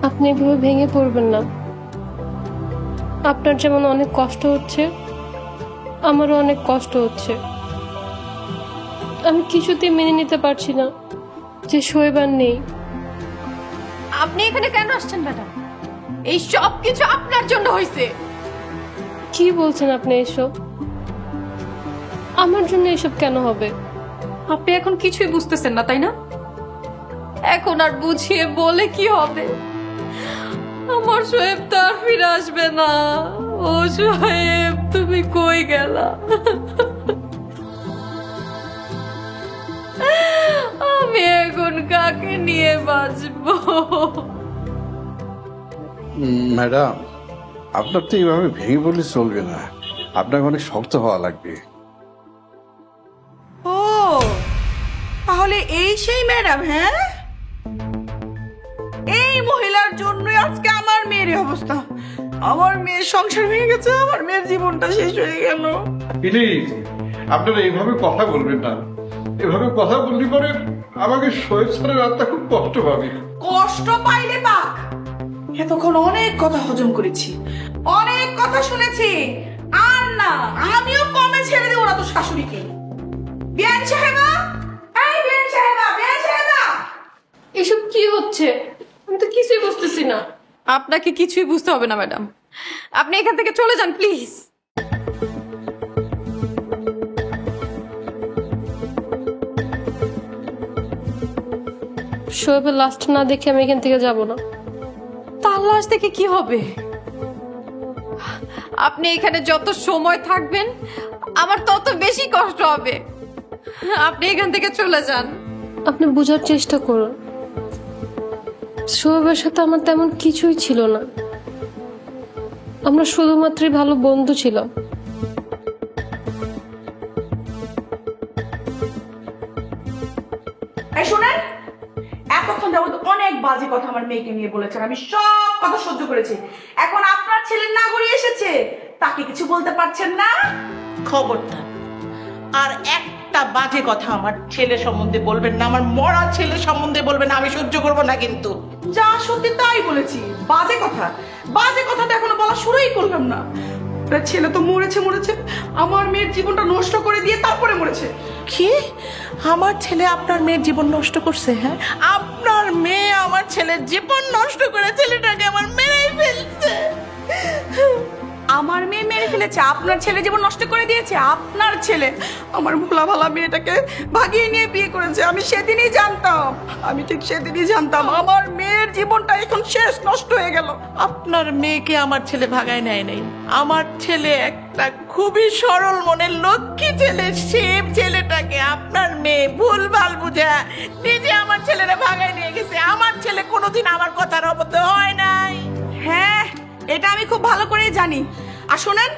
আপনি এভাবে ভেঙে পড়বেন না। আপনার যেমন অনেক কষ্ট হচ্ছে, আমারও অনেক কষ্ট হচ্ছে। আমি কিছুতেই মেনে নিতে পারছি না যে শোয়েব আর নেই। আপনি এখানে কেন আসছেন ম্যাডাম? এই সব কিছু আপনার জন্য হয়েছে। কি বলছেন আপনি এসব? আমার জন্য এসব কেন হবে? আপনি এখন কিছুই বুঝতেছেন না, তাই না? এখন আর বুঝিয়ে বলে কি হবে? আমার শোয়েব তো আর ফিরে আসবে না। ও শোয়েব, তুমি কই গেলা? আমি এখন কাকে নিয়ে বাঁচবো? ম্যাডাম, আপনার তো এইভাবে ভেঙে বললে চলবে না, আপনাকে অনেক শক্ত হওয়া লাগবে। ও তাহলে এই সেই ম্যাডাম? হ্যাঁ, এই মহিলার জন্যই আজকে আমার মেয়ের এই অবস্থা। আমার মেয়ের সংসার ভেঙে গেছে, আমার মেয়ের জীবনটা শেষ হয়ে গেল। প্লিজ আপনারা এইভাবে কথা বলবেন না। এভাবে কথা বললে পরে আমাকে শোয়েব স্যারের রাতটা খুব কষ্ট পাবে। কষ্ট পাইলে পাক, এতক্ষণ অনেক কথা হজম করেছি, অনেক কথা শুনেছি। আর না, আমিও কমে ছেড়ে দেবো না তো শাশুড়িকে। বিয়ান সাহেবা, এই বিয়ান সাহেবা, বিয়ান সাহেবা, এসব কি হচ্ছে? আমি তো কিছুই বুঝতেছি না। আপনাকে কিছুই বুঝতে হবে না ম্যাডাম, আপনি এখান থেকে চলে যান প্লিজ। শোয়েবের লাস্ট না দেখে আমি এখান থেকে যাব না। তার লাশ দেখে কি হবে? আপনি এখানে যত সময় থাকবেন আমার তত বেশি কষ্ট হবে। আপনি এখান থেকে চলে যান। আপনি বোঝার চেষ্টা করুন, শোয়েবের সাথে আমার তেমন কিছুই ছিল না। আমরা শুধুমাত্রই ভালো বন্ধু ছিলাম। এই শুনেন, এতক্ষণ যাবত অনেক বাজে কথা আমার মেয়েকে নিয়ে বলেছেন, আমি সব কথা সহ্য করেছি। এখন আপনার ছেলের নাগরি এসেছে, তাকে কিছু বলতে পারছেন না? খবরদার আর একটা বাজে কথা আমার ছেলে সম্বন্ধে বলবেন না, আমার মরা ছেলে সম্বন্ধে বলবেন না, আমি সহ্য করব না কিন্তু। যা সত্যি তাই বলেছি। বাজে কথা, বাজে কথা তো এখনো বলা শুরুই করলাম না। আপনার ছেলে তো মরেছে মরেছে, আমার মেয়ের জীবনটা নষ্ট করে দিয়ে তারপরে মরেছে। কি? আমার ছেলে আপনার মেয়ের জীবন নষ্ট করছে? হ্যাঁ, আপনার মেয়ে আমার ছেলের জীবন নষ্ট করে ছেলেটাকে আমার মেরেই ফেলছে। আমার মেয়ে মেরে ফেলেছে, আপনার ছেলে জীবন নষ্ট করে দিয়েছে? আপনার ছেলে আমার ভোলা ভালা মেয়েটাকে ভাগিয়ে নিয়ে বিয়ে করেছে। আমি সেদিনই জানতাম, আমি ঠিক সেদিনই জানতাম আমার মেয়ের জীবনটা এখন শেষ, নষ্ট হয়ে গেল। আপনার মেয়েকে আমার ছেলে ভাগায় নেয় নাই। আমার ছেলে একটা খুবই সরল মনের লক্ষ্মী ছেলে, শিব ছেলেটাকে আপনার মেয়ে ভুলভাল বুঝা নিজে আমার ছেলেরা ভাগায় নিয়ে গেছে। আমার ছেলে কোনোদিন আমার কথার অবদ্ধ হয় নাই। হ্যাঁ, এটা আমি খুব ভালো করেই জানি। আর শোনেন,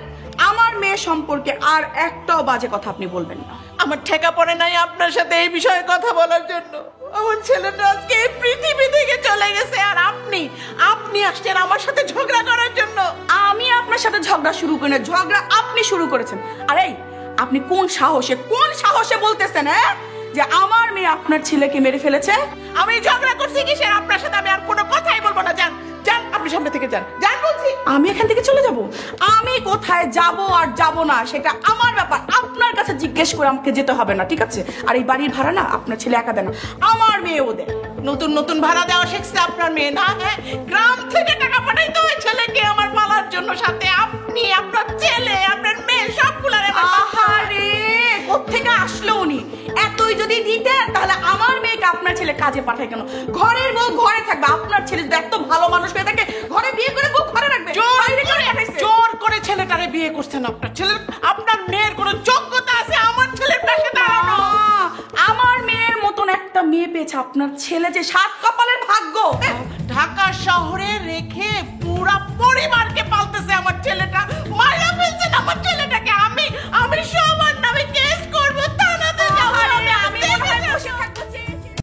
আমার মেয়ে সম্পর্কে আর একটাও বাজে কথা আপনি বলবেন না। আমার ঠেকা পড়ে নাই আপনার সাথে এই বিষয়ে কথা বলার জন্য। আমার ছেলেটা আজকে এই পৃথিবী থেকে চলে গেছে, আর আপনি আসছেন আমার সাথে ঝগড়া করার জন্য। আমি আপনার সাথে ঝগড়া শুরু করি না, ঝগড়া আপনি শুরু করেছেন। আর এই, আপনি কোন সাহসে বলতেছেন হ্যাঁ যে আমার মেয়ে আপনার ছেলেকে মেরে ফেলেছে? আমি ঝগড়া করছি কিসের আপনার সাথে? আমি আর কোনো কথাই বলবো না। যান যান, আপনি সামনে থেকে যান, যান বলছি। আমি এখান থেকে চলে যাব? আমি কোথায় যাব আর যাব না সেটা আমার ব্যাপার, আপনার কাছে জিজ্ঞেস করে আমাকে যেতে হবে না, ঠিক আছে? আর এই বাড়ির ভাড়া না আপনার ছেলে একা দেয় না, আমার মেয়ে ওদের। নতুন নতুন ভাড়া দেওয়া শিখছে আপনার মেয়ে না? হ্যাঁ, গ্রাম থেকে টাকা পাঠাইতে হয় ছেলেকে আমার পালার জন্য, সাথে আপনি, আপনার ছেলে, আপনার মেয়ে সবগুলার। আহারে, কোত্থেকে আসলো উনি? এতই যদি দিতেন তাহলে আমার মেয়েকে আপনার ছেলে কাজে পাঠায় কেন? ঘরের বউ ঘরে থাকবে, আপনার ছেলে যদি এত ভালো মানুষ হয়ে থাকে ঘরে বিয়ে করে বউ ঘরে রাখবে। জোর করে ছেলেটারে বিয়ে করছেন আপনার ছেলে। আপনার মেয়ের কোনো যোগ্যতা আছে আমার ছেলের পাশে দাঁড়ানো? আমার মেয়ের মতন একটা মেয়ে পেয়েছে আপনার ছেলে, যে সাত কপালের ভাগ্য। ঢাকা শহরে রেখে পুরা পরিবারকে পালতেছে আমার ছেলেটা, মাইরা ফেলছেন আমার ছেলেটাকে। আমি সব